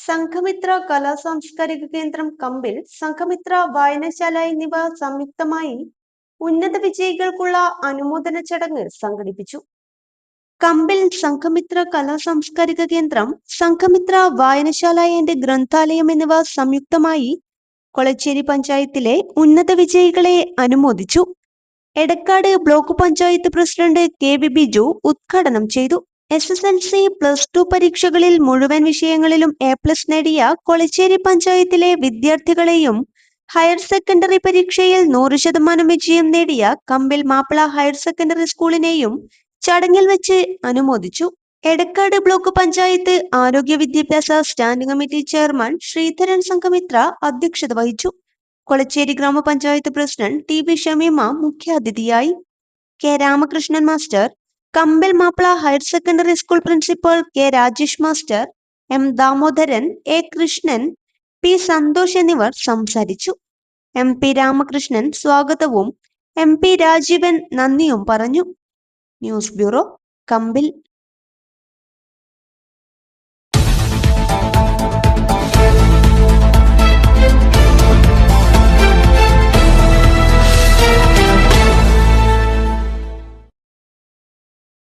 സംഘമിത്ര കലാസാംസ്കാരിക കേന്ദ്രം കമ്പിൽ, സംഘമിത്ര വായനശാല എന്നിവ സംയുക്തമായി ഉന്നത വിജയികൾക്കുള്ള അനുമോദന ചടങ്ങ് സംഘടിപ്പിച്ചു. കമ്പിൽ സംഘമിത്ര കലാസാംസ്കാരിക കേന്ദ്രം, സംഘമിത്ര വായനശാല ആൻഡ് ഗ്രന്ഥാലയം എന്നിവ സംയുക്തമായി കൊളച്ചേരി പഞ്ചായത്തിലെ ഉന്നത വിജയികളെ അനുമോദിച്ചു. Edakkad block panchayat president KV Biju ഉദ്ഘാടനം ചെയ്തു. SSLC, +2 പരീക്ഷകളിൽ മുഴുവൻ വിഷയങ്ങളിലും A+ നേടിയ കൊളച്ചേരി പഞ്ചായത്തിലെ വിദ്യാർത്ഥികളെയും ഹയർ സെക്കൻഡറി പരീക്ഷയിൽ 100% വിജയം നേടിയ കമ്പിൽ മാപ്പിള ഹയർ സെക്കൻഡറി സ്കൂളിനെയും ചടങ്ങിൽ വെച്ച് അനുമോദിച്ചു. എടക്കാട് ബ്ലോക്ക് പഞ്ചായത്ത് ആരോഗ്യ വിദ്യാഭ്യാസ standing committee chairman Sreedharan Sanghamitra അധ്യക്ഷത വഹിച്ചു. കൊളച്ചേരി ഗ്രാമപഞ്ചായത്ത് പ്രസിഡന്റ് TB ഷമീമ മുഖ്യാതിഥിയായി. K Ramakrishnan master, Kambil Mappila higher secondary school principal K Rajesh master, M Damodaran, A Krishnan, P Santhosh എന്നിവർ സംസാരിച്ചു. MP രാമകൃഷ്ണൻ സ്വാഗതവും MP രാജീവൻ നന്ദിയും പറഞ്ഞു. ന്യൂസ് ബ്യൂറോ, കമ്പിൽ.